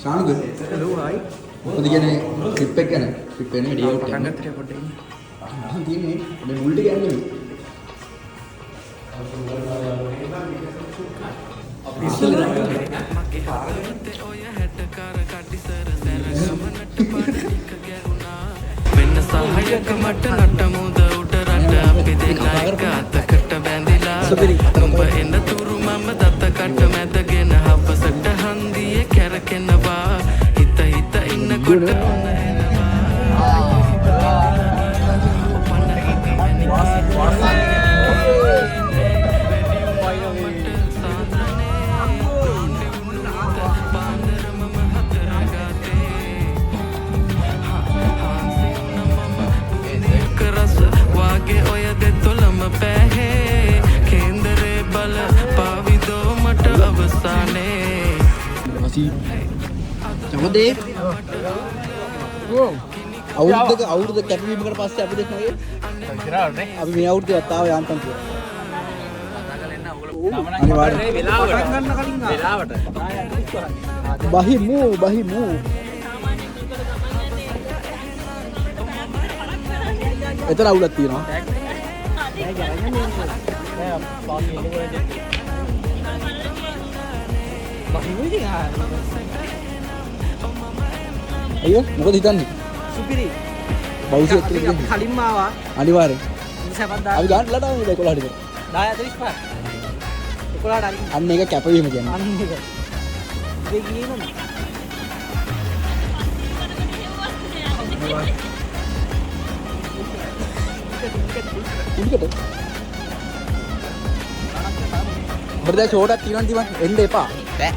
ශානුද? Hello hi. මොකද කියන්නේ trip එක ගැන? ට්‍රිප් එකේ ඩේ අවුට් එක. අංගත්තේ පොඩ්ඩක් ඉන්න. අහන් තියෙන්නේ මේ මුල් ටික යන්නේ. වෙන්න සහයක මට නටමුද උඩ රට අපි දෙන්නා එක අතකට බැඳිලා උඹ එන්න තුරු මම දත කට මැදගෙන හවසට හන්දියේ කැරකෙනවා හිත හිත ඉන්නකොට චමදේ අවුරුද්දක කැපවීමකට පස්සේ අපි දෙන්න වගේ අපි මේ අවුරුද්දේවත් ආව යාන්තම් කියලා අනිවාර්යයෙන් වෙලාවට බහිමු එතන අවුලක් තියෙනවා අයියෝ මොකද හිතන්නේ සුපිරි බෞද්ධ එක්කද කලින්ම ආවා අනිවාර්යෙන් සපත් දාන්න අපි ගන්න ලඩා මේ 11ට විතර 10:35 11ට අන්න ඒක කැපවීම කියන්නේ අන්න ඒක ඒ ගියේම ඉන්නකද බර්දා ෂෝටක් තියනවා තිබන් එන්න එපා බෑ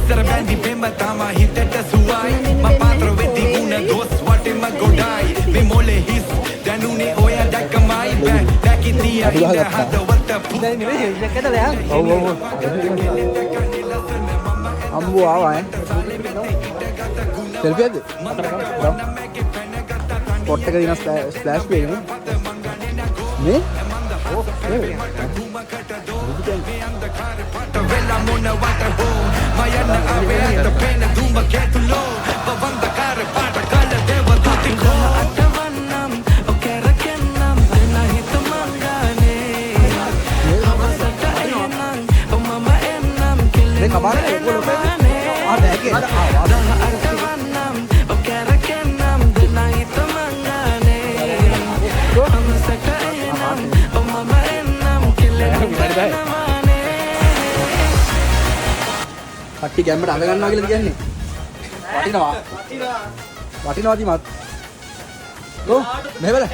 ඉස්සර බැඳි පෙම්බ තමා හිතට සුවයි මම පාත්‍ර වෙද්දි උන දොස් වටෙම ගොඩයි මේ මොලේ හිස් දැනුනේ ඔය දැක්කමයි බැක් ඉතිය ඉඳ හදවත දැන් නෙවෙයි ඉස්සෙක්කද දැන් ඔව් අම්බු ආවා ඈ සෙල්ෆි එකද පොට් එක දින ස්ප්ලෑෂ් පේන්නේ මේ වෙලා මොන වට හෝ මයන්න අපේ පේන දුඹ කැතුලෝ බවන්දකාර පාට කල දේව දුති කෝ අටවන්නම් ඔකරකන්නම් දෙනහිත මංගානේ අවසට එනනම් මම එන්නම් මේ කබාර ඒගොල්ලෝ ආ බෑගේ අටවන්නම් ඔකරකන්නම් දෙනහිත මංගානේ අවසට එනනම් මම එන්නම් කිලේ කට්ටි ගැම්මට අඳ ගන්නවා කියලාද කියන්නේ? වටිනවා තිමත්. ඔව් මෙහෙ බල.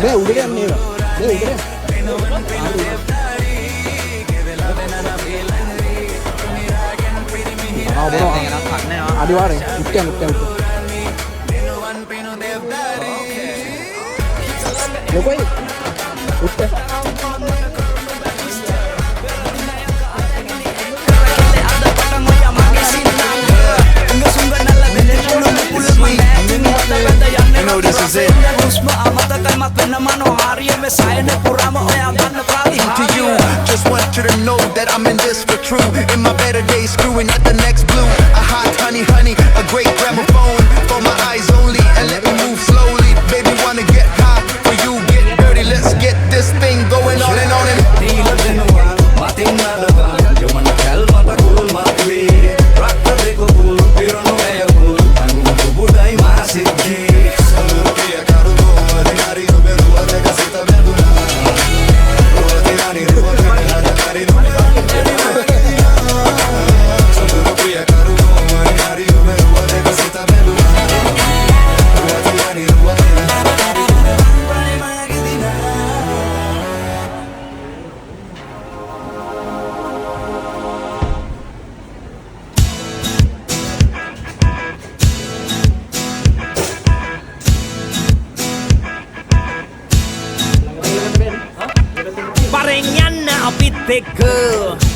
මේ උඩට යන්නේ ඒවා. මේ උඩට. අනිවාර්යෙන් උත්යන්. ලොකෝයි. උත්ත. I know this is it. To you, just want you to know that I'm in this for true. In my better days, screwing at the next blue. A hot honey, a great gramophone for my eyes only. And let me move slowly. Baby, wanna get high for you, get dirty. Let's get this thing going on and on and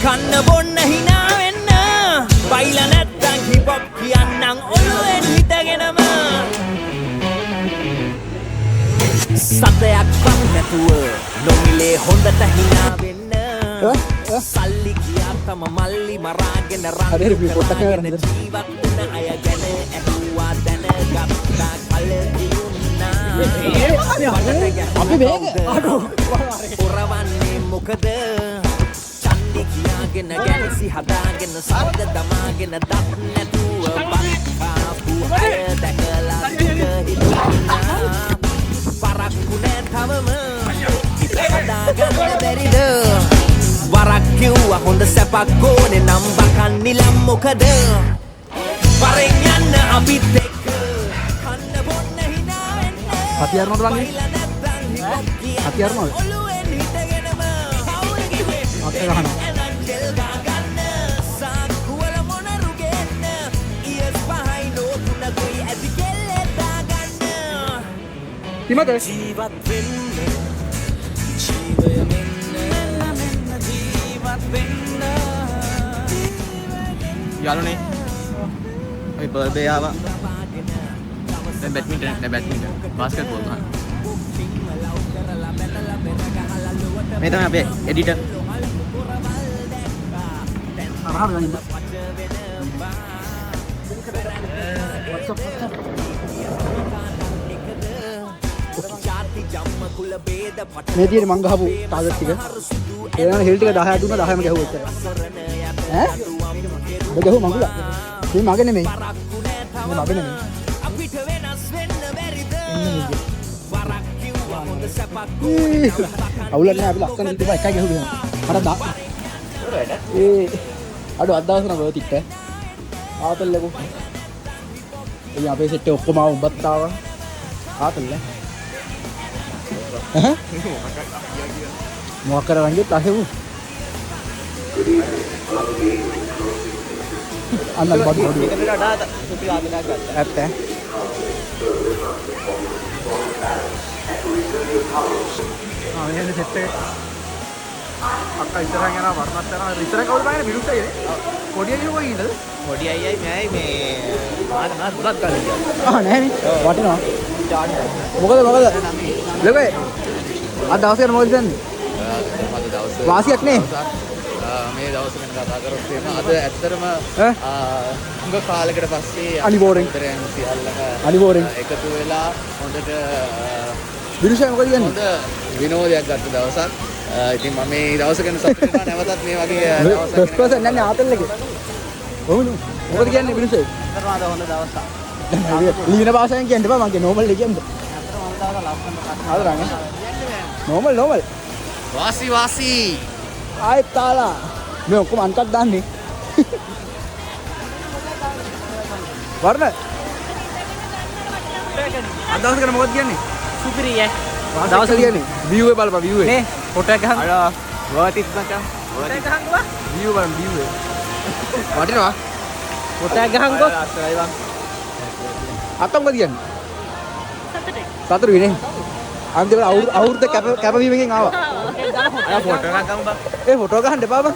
කන්න බොන්න hina වෙන්න බයිලා නැත්තම් hip hop කියන්නම් ඔළුවෙන් හිටගෙනම සතයක් පන් නැතුව නොමිලේ හොඳට hina වෙන්න සල්ලි කියා තම මල්ලි මරාගෙන රන් ජීවත් වෙන අය ගැන ඇහුවා දැනගත්තා කලකිරුණා අපි මේක අඩෝ පොරවන්නේ මොකද කියාගෙන ගැනසි හදාගෙන සද්ද දමාගෙන දත් නැතුව බක්කාපු අය දැකලා හිතුණා පරක්කු නෑ තවම හිත හදාගන්න බැරිද වරක් කිව්වා හොඳ සැපක් ඕනේ නම් බකන් නිලම් මොකද වරෙන් යන්න අපිත් එක්ක කන්න බොන්න hina වෙන්න අපි අරනවද වංගේ අපි අරනවද ඔළුවෙන් හිටගෙනම අපේ ගහනවා Gimana? ජීවත් වෙන්න ජීවය මෙන්න ජීවත් වෙන්න යාළුවනේ අපි බර්ත්ඩේ ආවා දැන් බැඩ්මින්ටන් නෑ බැඩ්මින්ටන් බාස්කට් බෝල් ගන්න මේ තමයි අපේ එඩිටර් මේ තියෙන මං ගහපු ටාගට් ටික. ඒ වෙනකොට හෙල් ටික 10ක් දුන්නා 10ම ගැහුවා ඉතින්. ඈ? ඔබ ගැහුව මංගුලා. මේ මගේ නෙමෙයි. මේ මගේ නෙමෙයි. අපිට වෙනස් වෙන්න බැරිද? අවුලක් නෑ අපි ලස්සන ඉතින් එකයි ගැහුවේ. අර අඩෝ අද දවස් නම් වර්තිත් ආතල්ලකෝ. එයි අපේ සෙට් එක ඔක්කොම උඹත් ආවා. ආතල්ල. මොකක් කරන්නේ තාහෙව් අන්නල් බඩු ඒකට වඩා සුපි ආදනයක් ගත්තා ඇත්ත මෙහෙම සෙට් එක අක්කා ඉස්සරහන් යනවා වර්ණත් යනවා ඉස්සරහ කවුරු බයිනේ විරුද්ධයිනේ පොඩි අයියෝ කොයි ඉන්නද පොඩි අයියයි මෙයයි මේ ආ දුරත් ගන්න නෑනේ වටිනවා මොකද ලොකේ අද දවසේ මොකද දන්නේ අද දවසේ වාසියක් නේ මේ දවස් ගැන කතා කරොත් එහෙම අද ඇත්තටම හුඟ කාලයකට පස්සේ අනිවාර්යෙන් සියල්ලම අනිවාර්යෙන් එකතු වෙලා හොඳට විරුෂය මොකද කියන්නේ හොඳ විනෝදයක් ගත්ත දවසක් ඉතින් මම මේ දවස ගැන සතුටු වෙනවා නැවතත් මේ වගේ දවසක් ෆස්ට් පර්සන් නැන්නේ ආතල්ලගේ කොහොමද මොකද කියන්නේ විරුෂය කරනවාද හොඳ දවසක් ලියන භාෂාවෙන් කියන්න එපා මගේ normal එක කියන්න. normal. වාසි. ආයෙත් තාලා. මේ ඔක්කොම අන්කට් දාන්නේ. වර්ණ. අදවස් කරන මොකද කියන්නේ? සුපිරිය. දවස කියන්නේ view එක බලපන් view එක. නේ ෆොටෝ එක ගහන්න. අර worth it මචං. ෆොටෝ එක ගහන්නවා view බලන්න view එක. වටිනවා. ෆොටෝ එක ගහන්කෝ අස්සරයි බං. අතම් මොකද කියන්නේ? සතුටු වෙන්නේ. අන්තිමට අවුරුද්ද කැපවීමකින් ආවා. අය ෆොටෝ එකක් ගමු බං. ඒ ෆොටෝ ගහන්න එපා බං.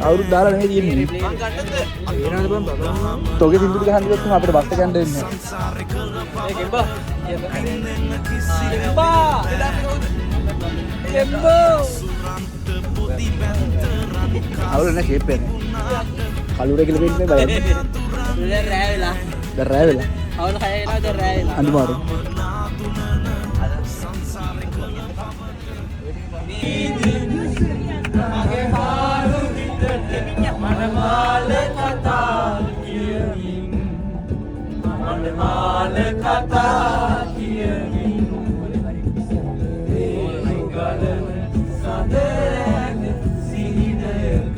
අවුරුදු දාලා නෙමෙයි තියෙන්නේ. ඒනවද බං බබා. තෝගේ සින්දුට ගහන්න ගියොත් අපිට බස් එක යන්න දෙන්නේ නැහැ. ඒ ගෙම්බා ගෙම්බෝ අවුල නැහැ ෂේප් එක. කලුරේ කියලා වෙන්නේ බයයි. දැන් රෑ වෙලා දැන් රෑ වෙලා. අවුල 6 වෙලා දැන් රෑ වෙලා අනිවාර්ය. මනමාල කතා කියමින් ඒ ගලන සදරැග සිහිනයක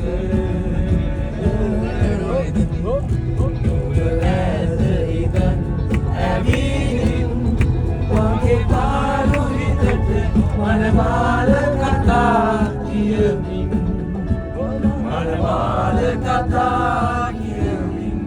ඇත ඉදන් ඇවිනින් වගේ පාලු හිතට මනමාල කතා කියමින් මනමාල කතා කියමින්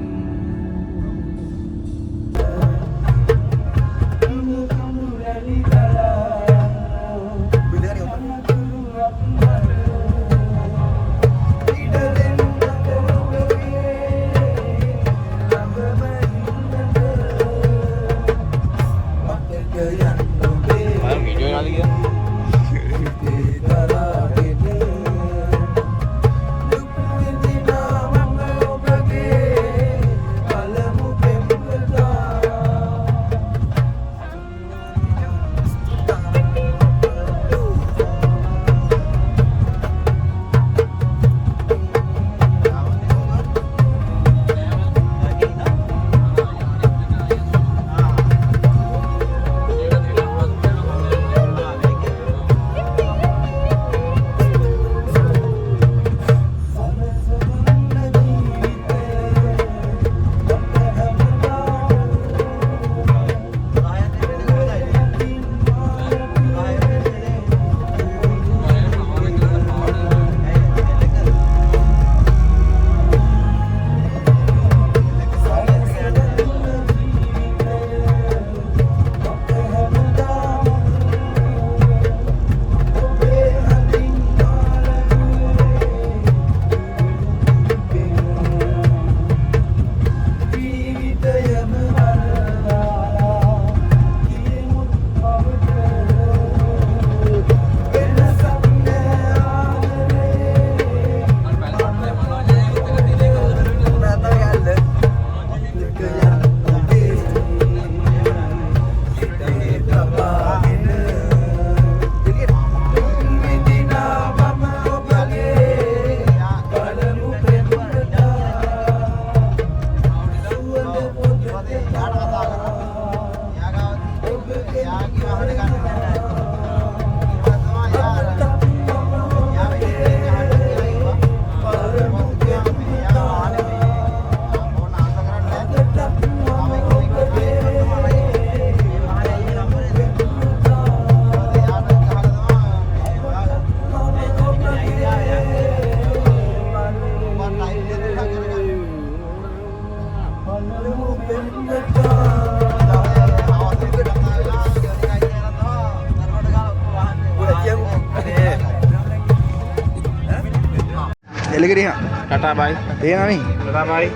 එලගිරියා ටටා බයි. තේනවනේ. ටටා බයි.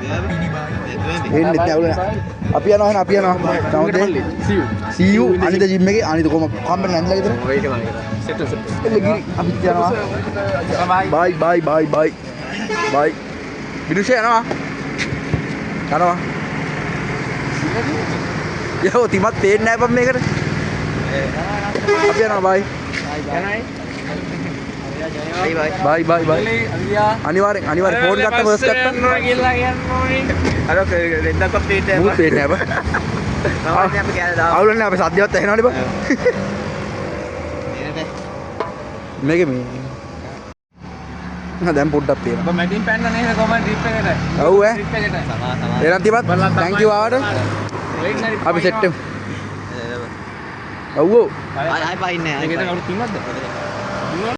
එන්නේ නැවුල. අපි යනවා එහෙනම් අපි යනවා. සමුදේ. see you අනිත් ජිම් එකේ අනිත් කොහොම කම්බෙන් නැන්දලා ගෙදර. ඔය එක මම සෙට් සෙට්. එළගිරි අපි යනවා. bye. bye. විදුෂේ යනවා. යෝ තිමත් පේන්නේ නැහැ බම් මේකට. අපි යනවා bye. bye. අනිවාර්යෙන් ෆෝන් ගත්තා බස් ගත්තා. අර දෙන්නත් අප්ඩේට් එක. මුත් පේන්නේ නැහැ බා. තමයි අපි කෑල්ල දාමු. අවුලන්නේ අපි සද්දවත් ඇහෙනවනේ බා. මේක මේ. දැන් පොඩ්ඩක් පේනවා. ඔබ මැටින් පැන්න නේද කොහමද ඩ්‍රිප් එකට? ඔව් ඈ. ඩ්‍රිප් එකට. සමා. එහෙනම් තිබත් thank you ආවට. අපි සෙට් වෙමු. ඔව්. ආයි පායින්නේ. ඒකට කවුරු තින්නද?